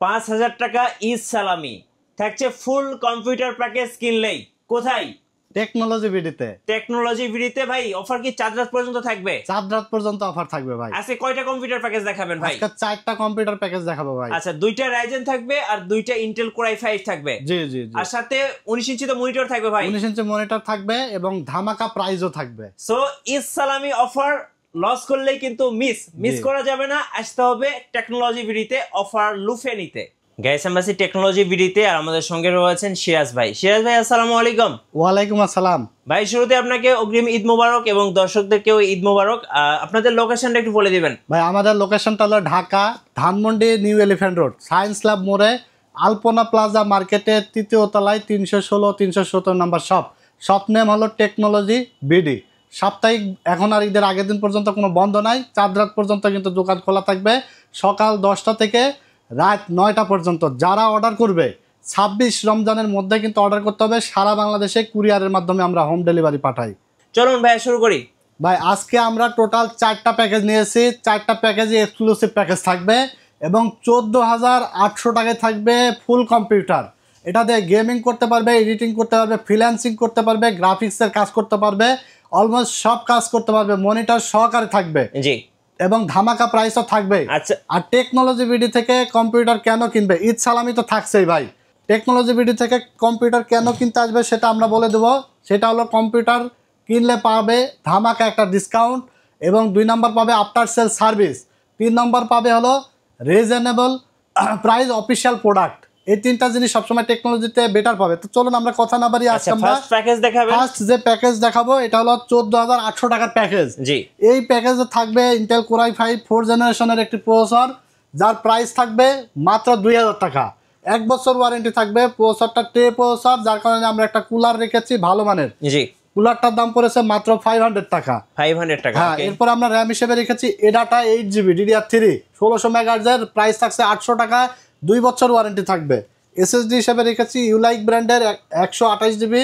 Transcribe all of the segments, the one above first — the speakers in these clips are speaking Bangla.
5000 টাকা ঈদ সালামি থাকছে ফুল কম্পিউটার প্যাকেজ কিনলেই। কোথায়? টেকনোলজি ভিডিতে। টেকনোলজি ভিডিতে ভাই অফার কি 4 রাত পর্যন্ত থাকবে? 4 রাত পর্যন্ত অফার থাকবে ভাই। আজকে কয়টা কম্পিউটার প্যাকেজ দেখাবেন ভাই? আজকে 4টা কম্পিউটার প্যাকেজ দেখাবো ভাই। আচ্ছা, 2টা রাইজেন থাকবে আর 2টা ইন্টেল কোর i5 থাকবে। জি জি জি। আর সাথে 19 ইঞ্চি তো মনিটর থাকবে ভাই। 19 ইঞ্চি মনিটর থাকবে এবং ধামাকা প্রাইসও থাকবে। সো ঈদ সালামি অফার লস করলেই কিন্তু মিস করা যাবে না, আসতে হবে টেকনোলজি ভিডিতে অফার লুফে নিতে। গাইস, আমরা আছি টেকনোলজি ভিডিতে আর আমাদের সঙ্গে রয়েছেন সিরাজ ভাই। সিরাজ ভাই, আসসালামু আলাইকুম। ওয়ালাইকুম আসসালাম ভাই, শুরুতে আপনাকে অগ্রিম ঈদ মোবারক এবং দর্শকদেরকেও ঈদ মোবারক। আপনাদের লোকেশনটা একটু বলে দিবেন ভাই। আমাদের লোকেশনটা হলো Dhaka Dhanmondi new elephant road science lab মোড়ে আলপনা প্লাজা মার্কেটের 3য় তলায় 316 317 নম্বর শপ নেম হলো টেকনোলজি বিডি। সাপ্তাহিক এখন আর ঈদের আগের দিন পর্যন্ত কোনো বন্ধ নাই, 4 রাত পর্যন্ত কিন্তু দোকান খোলা থাকবে, সকাল 10টা থেকে রাত 9টা পর্যন্ত। যারা অর্ডার করবে 26 রমজানের মধ্যে কিন্তু অর্ডার করতে হবে। সারা বাংলাদেশে কুরিয়ারের মাধ্যমে আমরা হোম ডেলিভারি পাঠাই। চলুন ভাই শুরু করি। ভাই, আজকে আমরা টোটাল 4টা প্যাকেজ নিয়েছি। 4টা প্যাকেজে এক্সক্লুসিভ প্যাকেজ থাকবে এবং 14,800 টাকায় থাকবে ফুল কম্পিউটার। এটা দিয়ে গেমিং করতে পারবে, এডিটিং করতে পারবে, ফ্রিল্যান্সিং করতে পারবে, গ্রাফিক্সের কাজ করতে পারবে, অলমোস্ট সব কাজ করতে পারবে। মনিটর সহকারে থাকবে জি, এবং ধামাকা প্রাইসও থাকবে। আচ্ছা, আর টেকনোলজি বিডি থেকে কম্পিউটার কেন কিনবে? ঈদ সালামি তো থাকছেই ভাই। টেকনোলজি বিডি থেকে কম্পিউটার কেন কিনতে আসবে সেটা আমরা বলে দেবো। সেটা হলো কম্পিউটার কিনলে পাবে ধামাকা একটা ডিসকাউন্ট এবং 2 নম্বর পাবে আফটার সেল সার্ভিস, 3 নম্বর পাবে হলো রিজনেবল প্রাইস অফিসিয়াল প্রোডাক্ট। এই 3টা জিনিস সবসময় টেকনোলজিতে বেটার পাবে। তো চলুন আমরা কথা না বাড়িয়ে আজকে আমরা ফার্স্ট প্যাকেজ দেখাবেন। ফার্স্ট যে প্যাকেজ দেখাবো এটা হলো 14,800 টাকার প্যাকেজ। জি, এই প্যাকেজে থাকবে ইন্টেল কোর i5 4 জেনারেশনের একটি প্রসেসর, যার প্রাইস থাকবে মাত্র 2000 টাকা। 1 বছর ওয়ারেন্টি থাকবে। প্রসেসরটা ট্রে প্রসেসর, যার কারণে আমরা একটা কুলার রেখেছি ভালো মানের। জি, কুলারটার দাম পড়েছে মাত্র 500 টাকা। 500 টাকা। হ্যাঁ, এরপর আমরা র্যাম হিসেবে রেখেছি এডাটা 8GB DDR3 1600 মেগাহার্জের, প্রাইস থাকছে 800 টাকা, 2 বছর ওয়ারেন্টি থাকবে। এসএসডি হিসেবে রেখেছি ইউলাইক ব্র্যান্ডের 128GB,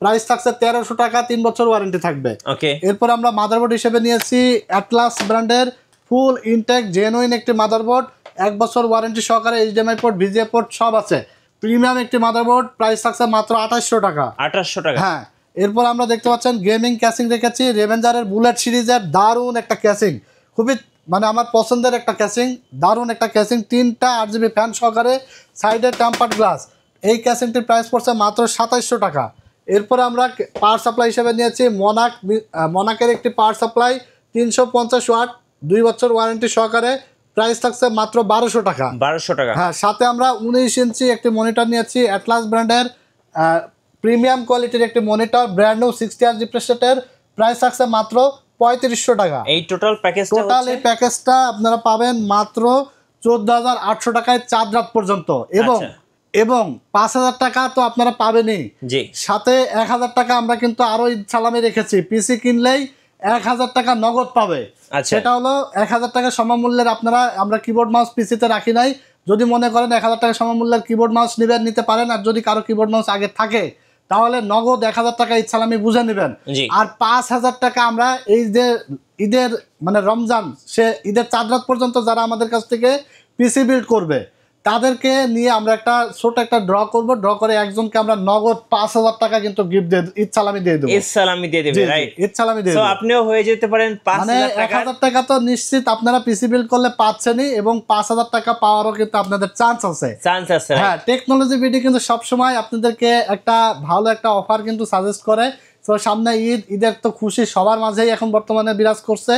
প্রাইস থাকছে 1300 টাকা, 3 বছর ওয়ারেন্টি থাকবে। ওকে, এরপর আমরা মাদারবোর্ড হিসেবে নিয়েছি অ্যাটলাস ব্র্যান্ডের ফুল ইনটেক জেনুইন একটি মাদারবোর্ড, 1 বছর ওয়ারেন্টি সহকারে, এইচডিএমআই পোর্ট, ভিজিএ পোর্ট সব আছে। প্রিমিয়াম একটি মাদারবোর্ড, প্রাইস থাকছে মাত্র 2800 টাকা। 2800 টাকা। হ্যাঁ, এরপর আমরা দেখতে পাচ্ছেন গেমিং ক্যাসিং রেখেছি রেভেঞ্জারের বুলেট সিরিজের, দারুণ একটা ক্যাসিং, খুবই মানে আমার পছন্দের একটা ক্যাসিং, দারুণ একটা ক্যাসিং, 3টা 8GB ফ্যান সহকারে, সাইডে টেম্পার্ড গ্লাস। এই ক্যাসিংটির প্রাইস পড়ছে মাত্র 2700 টাকা। এরপরে আমরা পাওয়ার সাপ্লাই হিসেবে নিয়েছি মনাকের একটি পাওয়ার সাপ্লাই 350 ওয়াট, 2 বছর ওয়ারেন্টি সহকারে, প্রাইস থাকছে মাত্র 1200 টাকা। 1200 টাকা। হ্যাঁ, সাথে আমরা 19 ইঞ্চি একটি মনিটর নিয়েছি অ্যাটলাস ব্র্যান্ডের প্রিমিয়াম কোয়ালিটির একটি monitor, brand new 60Hz refresh রেটের, প্রাইস থাকছে মাত্র 3500 টাকা। এই টোটাল এই প্যাকেজটা আপনারা পাবেন মাত্র 14,800 টাকায় 4 রাত পর্যন্ত এবং 5000 টাকা তো আপনারা পাবেনই, জি, সাথে 1000 টাকা আমরা কিন্তু আরো ঈদ সালামি রেখেছি। পিসি কিনলেই 1000 টাকা নগদ পাবে। সেটা হলো 1000 টাকা সমমূল্যের আমরা কিবোর্ড মাউস পিসিতে রাখি নাই। যদি মনে করেন 1000 টাকা সমমূল্যের কিবোর্ড মাউস নিতে পারেন। আর যদি কারো কিবোর্ড মাউস আগে থাকে তাহলে নগদ 1000 টাকা ঈদ সালামি বুঝে নেবেন। আর 5000 টাকা আমরা এই যে ঈদের মানে রমজান সে ঈদের 4 রাত পর্যন্ত যারা আমাদের কাছ থেকে পিসি বিল্ড করবে তাদেরকে নিয়ে আমরা একটা ছোট একটা ড্র করব। ড্র করে একজনকে আমরা নগদ 5000 টাকা কিন্তু গিফট দিয়ে ঈদ সালামি দিয়ে দেব। ঈদ সালামি দিয়ে দেব, রাইট? ঈদ সালামি দিয়ে দেব। সো আপনিও হয়ে যেতে পারেন 5000 টাকা। 1000 টাকা তো নিশ্চিত আপনারা পিসি বিল্ড করলে পাচ্ছেনই এবং 5000 টাকা পাওয়ারও কিন্তু আপনাদের চান্স আছে। হ্যাঁ, টেকনোলজি ভিডি কিন্তু সবসময় আপনাদেরকে একটা ভালো একটা অফার কিন্তু সাজেস্ট করে। তো সামনে ঈদের তো খুশি সবার মাঝেই এখন বর্তমানে বিরাজ করছে।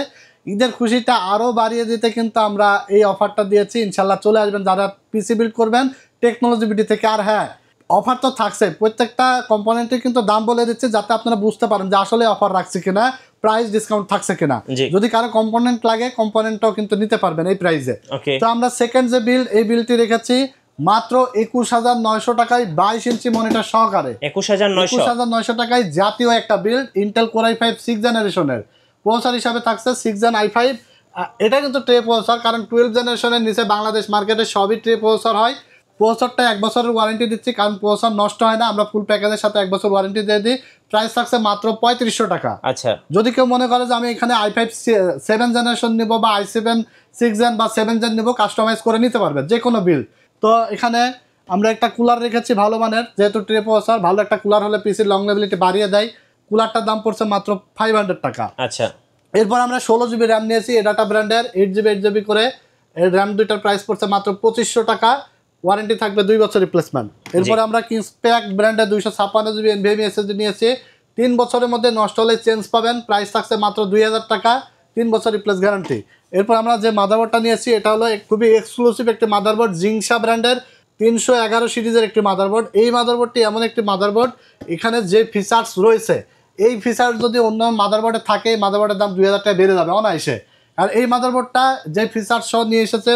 ঈদের খুশিটা আরো বাড়িয়ে দিতে কিন্তু আমরা এই অফারটা দিয়েছি। ইনশাল্লাহ চলে আসবেন যারা পিসি বিল্ড করবেন টেকনোলজি ভিডি থেকে। আর হ্যাঁ, অফার তো থাকছে, প্রত্যেকটা কম্পোনেন্টের কিন্তু দাম বলে দিচ্ছে যাতে আপনারা বুঝতে পারেন যে আসলে অফার রাখছে কিনা, প্রাইস ডিসকাউন্ট থাকছে কিনা। যদি কারো কম্পোনেন্ট লাগে কম্পোনেন্টটাও কিন্তু নিতে পারবেন এই প্রাইসে। তো আমরা সেকেন্ড যে এই বিলটি রেখেছি মাত্র 21,900 টাকায় 22 ইঞ্চি মনিটর সহকারে। 21,900 টাকায় জাতীয় একটা বিল্ড ইন্টেল কোর i5 6 জেনারেশনের। প্রসেসর হিসাবে থাকছে 6 Gen i5। এটা কিন্তু ট্রে প্রসেসর, কারণ 12 জেনারেশনের নিচে বাংলাদেশ মার্কেটে সবই ট্রে প্রসেসর হয়। প্রসেসরটা 1 বছরের ওয়ারেন্টি দিচ্ছি, কারণ প্রসেসর নষ্ট হয় না। আমরা ফুল প্যাকেজের সাথে 1 বছর ওয়ারেন্টি দিয়ে দিই। প্রাইস থাকছে মাত্র 3500 টাকা। আচ্ছা, যদি কেউ মনে করে যে আমি এখানে i5 7 জেনারেশন নিব বা i7 6 Gen বা 7 Gen নিব, কাস্টমাইজ করে নিতে পারবে যে কোনো বিল। তো এখানে আমরা একটা কুলার রেখেছি ভালো মানের, যেহেতু ট্রে প্রসেসর, ভালো একটা কুলার হলে পিসির লং লেবিলিটি বাড়িয়ে দেয়। কুলারটার দাম পড়ছে মাত্র 500 টাকা। আচ্ছা, এরপর আমরা 16 জিবি র্যাম নিয়েছি এডাটা ব্র্যান্ডের, 8 জিবি করে। এর র্যাম দুইটার প্রাইস পড়ছে মাত্র 2500 টাকা, ওয়ারেন্টি থাকবে 2 বছর রিপ্লেসমেন্ট। এরপরে আমরা কিংসপ্যাক ব্র্যান্ডের 256 জিবি এনভিএমই এসএসডি নিয়েছি, 3 বছরের মধ্যে নষ্ট হলে চেঞ্জ পাবেন, প্রাইস থাকছে মাত্র 2000 টাকা, 3 বছর রিপ্লেস গ্যারান্টি। এরপর আমরা যে মাদারবোর্ডটা নিয়েছি এটা হলো খুবই এক্সক্লুসিভ একটি মাদারবোর্ড, জিংসা ব্র্যান্ডের 311 সিরিজের একটি মাদারবোর্ড। এই মাদারবোর্ডটি এমন একটি মাদারবোর্ড, এখানে যে ফিচার্স রয়েছে এই ফিচার যদি অন্য মাদারবোর্ডে থাকে, মাদারবোর্ডের দাম 2000 টাকা বেড়ে যাবে অনায়াসে। আর এই মাদারবোর্ডটা যে ফিচার সহ নিয়ে এসেছে,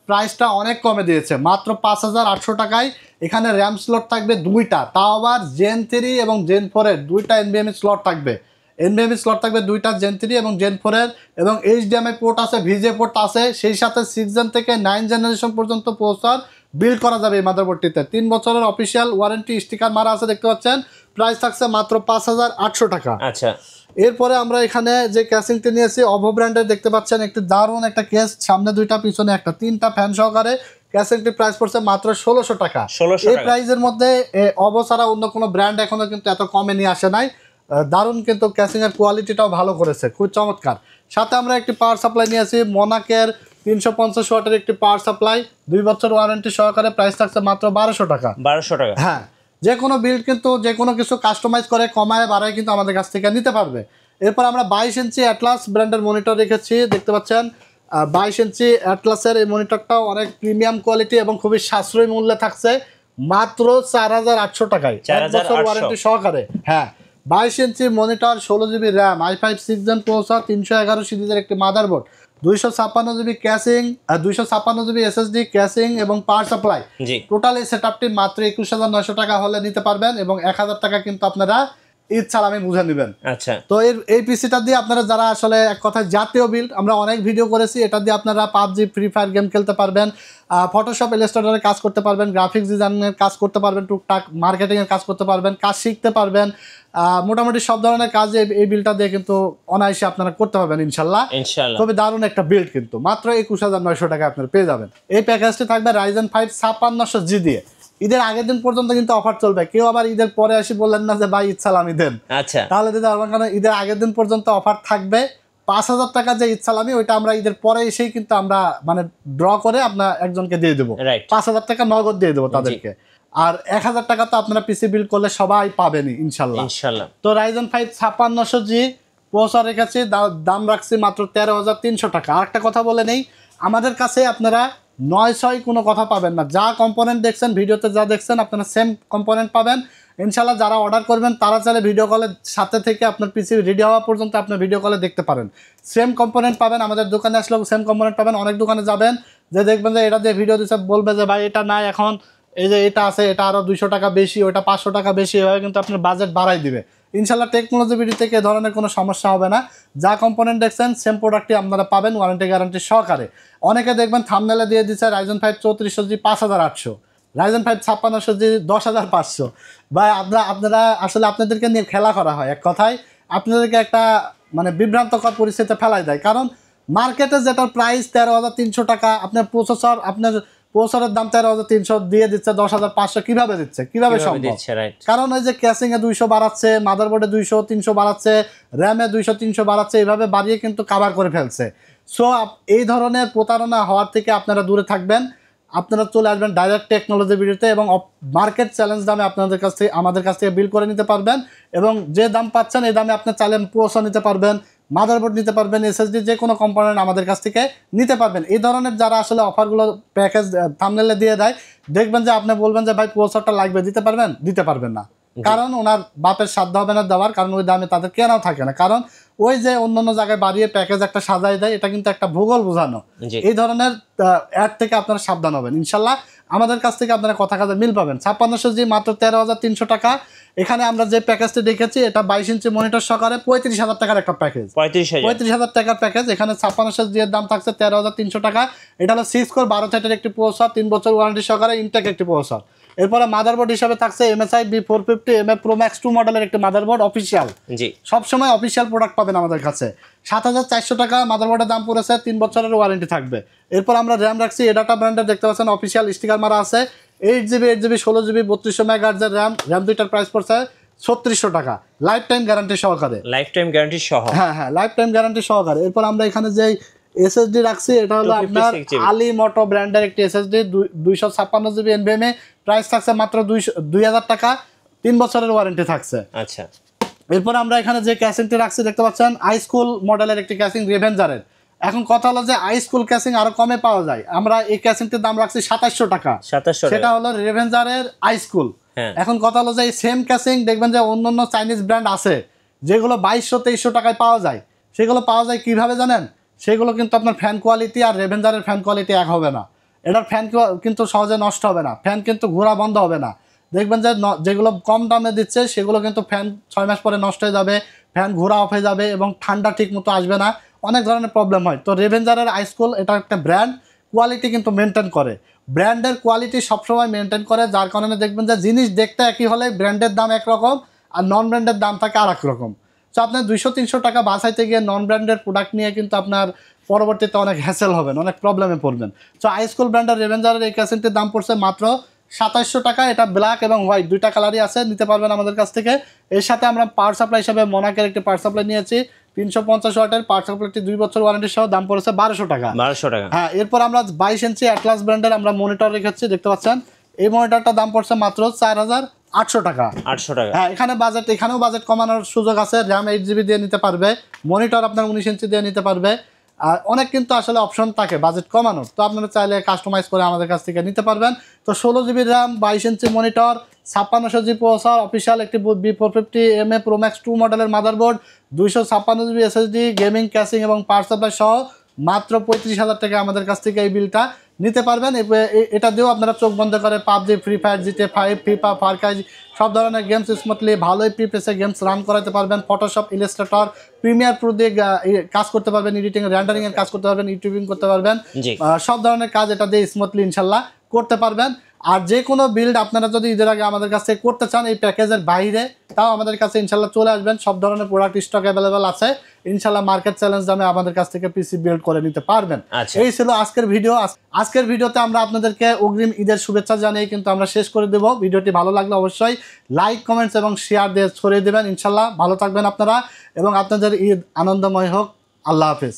প্রাইসটা অনেক কমে দিয়েছে, মাত্র 5800 টাকায়। এখানে র্যাম স্লট থাকবে 2টা, তাও আবার জেন 3 এবং জেন 4-এর 2টা এনভিএমই স্লট থাকবে। এনভিএমই স্লট থাকবে 2টা, জেন 3 এবং জেন 4-এর, এবং এইচডিএমআই পোর্ট আছে, ভিজে পোর্ট আছে, সেই সাথে 6 জেন থেকে 9 জেনারেশন পর্যন্ত প্রসেসর বিল্ড করা যাবে এই মাদারবোর্ডটিতে। 3 বছরের অফিসিয়াল ওয়ারেন্টি স্টিকার মারা আছে, দেখতে পাচ্ছেন। প্রাইস থাকছে মাত্র 5800 টাকা। আচ্ছা, এরপরে আমরা এখানে যে ক্যাসিংটি নিয়েছি অভো ব্র্যান্ডের, দেখতে পাচ্ছেন একটি দারুণ একটা কেস, সামনে 2টা পিছনে একটা, 3টা ফ্যান সহকারে। ক্যাসিংটি প্রাইস পড়ছে মাত্র 1600 টাকা। এই প্রাইসের মধ্যে অভো ছাড়া অন্য কোনো ব্র্যান্ড এখনো কিন্তু এত কমে নিয়ে আসে নাই। দারুণ, কিন্তু ক্যাসিং এর কোয়ালিটিটাও ভালো করেছে, খুব চমৎকার। সাথে আমরা একটি পাওয়ার সাপ্লাই নিয়েছি মনাকের 350 ওয়াটের একটি পাওয়ার সাপ্লাই, 2 বছর ওয়ারেন্টি সহকারে, প্রাইস থাকছে মাত্র 1200 টাকা। 1200 টাকা, হ্যাঁ। যে কোনো বিল্ড কিন্তু যে কোনো কিছু কাস্টমাইজ করে কমায় বাড়ায় কিন্তু আমাদের কাছ থেকে নিতে পারবে। এরপর আমরা 22 ইঞ্চি অ্যাটলাস ব্র্যান্ডের মনিটর রেখেছি, দেখতে পাচ্ছেন। 22 ইঞ্চি অ্যাটলাসের এই মনিটরটাও অনেক প্রিমিয়াম কোয়ালিটি এবং খুবই সাশ্রয়ী মূল্যে থাকছে, মাত্র 4800 টাকায়, 1 বছর ওয়ারেন্টি সহকারে। হ্যাঁ, 22 inch monitor, 16 GB RAM, i5 6 gen processor, 311 সিরিজের একটি motherboard, 256 GB casing, 256 GB SSD casing এবং পাওয়ার সাপ্লাই। টোটাল এই সেটআপটি মাত্র 21900 টাকা হলে নিতে পারবেন, এবং 1000 টাকা কিন্তু আপনারা ঈদ ছাড়ামে বুঝে নেবেন। আচ্ছা, তো এই পিসিটা দিয়ে আপনারা যারা আসলে এক কথায় জাতীয় বিল্ড, আমরা অনেক ভিডিও করেছি, এটা দিয়ে আপনারা পাবজি, ফ্রি ফায়ার গেম খেলতে পারবেন, ফটোশপ, ইলাস্ট্রেটরের কাজ করতে পারবেন, গ্রাফিক্স ডিজাইনের কাজ করতে পারবেন, টুকটাক মার্কেটিংয়ের কাজ করতে পারবেন, কাজ শিখতে পারবেন। মোটামুটি সব ধরনের কাজ এই বিলটা দিয়ে কিন্তু অনায়াসে আপনারা করতে পারবেন ইনশাল্লাহ। খুবই দারুণ একটা বিল্ড, কিন্তু মাত্র 21900 টাকা আপনারা পেয়ে যাবেন। এই প্যাকেজটি থাকবে Ryzen 5 5600G দিয়ে। ঈদের আগের দিন পর্যন্ত কিন্তু অফার চলবে, কেউ আবার ঈদের পরে আসি বললেন না যে ভাই ঈদ সালামি দেন। আচ্ছা, তাহলে দিতে পারবেন, কারণ ঈদের আগের দিন পর্যন্ত অফার থাকবে। 5000 টাকা যে ঈদ সালামি, ওইটা আমরা ঈদের পরে এসেই কিন্তু আমরা মানে ড্র করে আপনার একজনকে দিয়ে দেবো, 5000 টাকা নগদ দিয়ে দেবো তাদেরকে। আর 1000 টাকা তো আপনারা পিসি বিল্ড করলে সবাই পাবেনই ইনশাল্লাহ। তো Ryzen 5 5600G প্রসেসর রেখেছি, দাম রাখছি মাত্র 13300 টাকা। আর একটা কথা বলে নেই, আমাদের কাছে আপনারা 900 কোনো কথা পাবেন না, যা কম্পোনেন্ট দেখছেন ভিডিওতে, যা দেখছেন আপনারা সেম কম্পোনেন্ট পাবেন ইনশাল্লাহ। যারা অর্ডার করবেন তারা চাইলে ভিডিও কলের সাথে থেকে আপনার পিসি রেডি হওয়া পর্যন্ত আপনার ভিডিও কলে দেখতে পারেন, সেম কম্পোনেন্ট পাবেন। আমাদের দোকানে আসলেও সেম কম্পোনেন্ট পাবেন। অনেক দোকানে যাবেন, যে দেখবেন যে এটা দিয়ে ভিডিও দিচ্ছে, বলবে যে ভাই এটা নাই এখন, এই যে এটা আছে, এটা আরও 200 টাকা বেশি, ওইটা 500 টাকা বেশি, এভাবে কিন্তু আপনার বাজেট বাড়াই দিবে। ইনশাল্লাহ টেকনোলজি ভিডিও থেকে এ ধরনের কোনো সমস্যা হবে না, যা কম্পোনেন্ট দেখছেন সেম প্রোডাক্টই আপনারা পাবেন ওয়ারেন্টি গ্যারান্টি সহকারে। অনেকে দেখবেন থাম্বনেলে দিয়ে দিচ্ছে Ryzen 5 3400G 5800, Ryzen 5 5600G 10500। ভাই আপনারা আসলে আপনাদেরকে নিয়ে খেলা করা হয়, এক কথায় আপনাদেরকে একটা মানে বিভ্রান্তকর পরিস্থিতিতে ফেলাই দেয়। কারণ মার্কেটে যেটার প্রাইস 13300 টাকা, আপনার প্রসেসরের দাম 13300 দিয়ে দিচ্ছে 10500, কিভাবে দিচ্ছে, কিভাবে সম্ভব? কারণ ওই যে ক্যাসিং এ 200 বাড়াচ্ছে, মাদারবোর্ডে 200-300 বাড়াচ্ছে, র্যামে 200-300 বাড়াচ্ছে, এইভাবে বাড়িয়ে কিন্তু কাভার করে ফেলছে। সো এই ধরনের প্রতারণা হওয়ার থেকে আপনারা দূরে থাকবেন। আপনারা চলে আসবেন ডাইরেক্ট টেকনোলজি ভিডিওতে, এবং মার্কেট চ্যালেঞ্জ দামে আপনাদের কাছ থেকে আমাদের কাছ থেকে বিল করে নিতে পারবেন, এবং যে দাম পাচ্ছেন এই দামে আপনি চাইলে প্রসেসর নিতে পারবেন, মাদারবোর্ড নিতে পারবেন, এসএসডি যে কোনো কম্পোনেন্ট আমাদের কাছ থেকে নিতে পারবেন। এই ধরনের যারা আসলে অফারগুলো প্যাকেজ থাম্বনেলে দিয়ে দেয়, দেখবেন যে আপনি বলবেন যে ভাই প্রসেসরটা লাগবে, দিতে পারবেন, দিতে পারবেন না, কারণ ওনার বাপের সাধ্য হবে না দেওয়ার, কারণ ওই দামে তাদের কেনাও থাকে না। কারণ ওই যে অন্যান্য জায়গায় বাড়িয়ে প্যাকেজ একটা সাজাই দেয়, এটা কিন্তু একটা ভূগোল বোঝানো। এই ধরনের অ্যাড থেকে আপনারা সাবধান হবেন ইনশাল্লাহ। আমাদের কাছ থেকে আপনারা কথা কাজে মিল পাবেন। 5600G মাত্র 13300 টাকা। এখানে আমরা যে প্যাকেজটি দেখেছি এটা 22 ইঞ্চি মনিটর সহকারে 35000 টাকার একটা প্যাকেজ, 35000 টাকার প্যাকেজ। এখানে 5600G এর দাম থাকছে 13300 টাকা। এটা হলো 6 কোর 12 থ্রেডের একটি প্রসেসর, 3 বছর ওয়ারেন্টি সহকারে ইনটেক একটি প্রসেসর। এরপরে মাদারবোর্ড হিসাবে থাকছে MSI B450 MA Pro Max 2 মডেলের একটি মাদারবোর্ড অফিসিয়াল, জি সবসময় অফিসিয়াল প্রোডাক্ট পাবেন আমাদের কাছে। 7400 টাকা মাদারবোর্ডের দাম পড়েছে, 3 বছরের ওয়ারেন্টি থাকবে। এরপর আমরা র্যাম রাখছি এডাটা ব্র্যান্ডের, দেখতে পাচ্ছেন অফিসিয়াল স্টিকার মারা আছে। 8GB 8GB 16GB 3200 মেগাহার্টজের র্যাম দুইটার প্রাইস পড়ছে 3600 টাকা, লাইফ টাইম গ্যারান্টি সহকারে। লাইফ টাইম গ্যারান্টি সহ, হ্যাঁ লাইফ টাইম গ্যারান্টি সহকারে। এরপর আমরা এখানে যে এসএসডি রাখছি এটা হলো আপনার আলি মোটো ব্র্যান্ডের একটি এসএসডি 256GB NVMe, প্রাইস থাকছে মাত্র 2000 টাকা, 3 বছরের ওয়ারেন্টি থাকছে। আচ্ছা এরপর আমরা এখানে যে ক্যাসিংটি রাখছি দেখতে পাচ্ছেন আইস্কুল মডেলের একটি ক্যাসিং রেভেঞ্জারের। এখন কথা হলো যে আইস্কুল ক্যাসিং আরো কমে পাওয়া যায়, আমরা এই ক্যাসিংটির দাম রাখছি 2700 টাকা, 2700, সেটা হলো রেভেঞ্জারের আইস্কুল। এখন কথা হলো যে এই সেম ক্যাসিং দেখবেন যে অন্যান্য চাইনিজ ব্র্যান্ড আছে যেগুলো 2200-2300 টাকায় পাওয়া যায়, সেগুলো পাওয়া যায় কিভাবে জানেন? সেগুলো কিন্তু আপনার ফ্যান কোয়ালিটি আর রেভেঞ্জারের ফ্যান কোয়ালিটি এক হবে না, এটার ফ্যান কিন্তু সহজে নষ্ট হবে না, ফ্যান কিন্তু ঘোরা বন্ধ হবে না। দেখবেন যে যেগুলো কম দামে দিচ্ছে সেগুলো কিন্তু ফ্যান 6 মাস পরে নষ্ট হয়ে যাবে, ফ্যান ঘোরা অফ হয়ে যাবে এবং ঠান্ডা ঠিক মতো আসবে না, অনেক ধরনের প্রবলেম হয়। তো রেভেঞ্জারের আইস্কুল এটা একটা ব্র্যান্ড, কোয়ালিটি কিন্তু মেনটেন করে, ব্র্যান্ডের কোয়ালিটি সবসময় মেনটেন করে, যার কারণে দেখবেন যে জিনিস দেখতে একই হলে ব্র্যান্ডের দাম একরকম আর নন ব্র্যান্ডের দাম থাকে আর এক রকম। তো আপনার 200-300 টাকা বাঁচাইতে গিয়ে নন ব্র্যান্ডের প্রোডাক্ট নিয়ে কিন্তু আপনার পরবর্তীতে অনেক হ্যাসেল হবেন, অনেক প্রবলেমে পড়বেন। তো আইস্কুল ব্র্যান্ডের রেভেঞ্জারের এই ক্যাসেন্টের দাম পড়ছে মাত্র 2700 টাকা, এটা ব্ল্যাক এবং হোয়াইট দুইটা কালারই আছে, নিতে পারবেন আমাদের কাছ থেকে। এর সাথে আমরা পাওয়ার সাপ্লাই হিসাবে মোনাকের একটি পাওয়ার সাপ্লাই নিয়েছি 350 ওয়াটের পাওয়ার সাপ্লাইটি 2 বছর ওয়ারেন্টি সহ, দাম পড়েছে 1200 টাকা। 1200 টাকা। হ্যাঁ, এরপর আমরা 22 ইঞ্চি অ্যাটলাস ব্র্যান্ডের আমরা মনিটর রেখেছি, দেখতে পাচ্ছেন এই মনিটরটার দাম পড়ছে মাত্র 4800 টাকা। 800 টাকা। হ্যাঁ, এখানেও বাজেট কমানোর সুযোগ আছে, র্যাম 8GB দিয়ে নিতে পারবে, মনিটর আপনার 19 ইঞ্চি দিয়ে নিতে পারবে, আর অনেক কিন্তু আসলে অপশন থাকে বাজেট কমানোর, তো আপনারা চাইলে কাস্টমাইজ করে আমাদের কাছ থেকে নিতে পারবেন। তো 16GB RAM 22 inch monitor 5600G processor, official একটি B450 MA Pro Max 2 মডেলের motherboard, 256GB SSD, gaming casing এবং পাওয়ার সাপ্লাই সহ মাত্র 35,000 টাকা আমাদের কাছ থেকে এই বিলটা নিতে পারবেন। এটা দিয়েও আপনারা চোখ বন্ধ করে PUBG, free fire, GTA 5, FIFA, Far Cry সব ধরনের গেমস স্মুথলি ভালোই প্রিপেসে গেমস রান করাতে পারবেন। ফটোশপ, ইলাস্ট্রেটর, প্রিমিয়ার প্রো দিয়ে কাজ করতে পারবেন, এডিটিং, রেন্ডারিং এর কাজ করতে পারবেন, ইউটিউবিং করতে পারবেন, সব ধরনের কাজ এটা দিয়ে স্মুথলি ইনশাল্লাহ করতে পারবেন। আর যে কোনো বিল্ড আপনারা যদি ঈদের আগে আমাদের কাছ থেকে করতে চান এই প্যাকেজের বাইরে, তাও আমাদের কাছে ইনশাল্লাহ চলে আসবেন, সব ধরনের প্রোডাক্ট স্টক অ্যাভেলেবেল আছে, ইনশাল্লাহ মার্কেট চ্যালেঞ্জ দামে আমাদের কাছ থেকে পিসি বিল্ড করে নিতে পারবেন। এই ছিল আজকের ভিডিও। আজকের ভিডিওতে আমরা আপনাদেরকে অগ্রিম ঈদের শুভেচ্ছা জানিয়ে কিন্তু আমরা শেষ করে দেব। ভিডিওটি ভালো লাগলে অবশ্যই লাইক, কমেন্টস এবং শেয়ার দিয়ে ছড়িয়ে দেবেন। ইনশাল্লাহ ভালো থাকবেন আপনারা এবং আপনাদের ঈদ আনন্দময় হোক। আল্লাহ হাফেজ।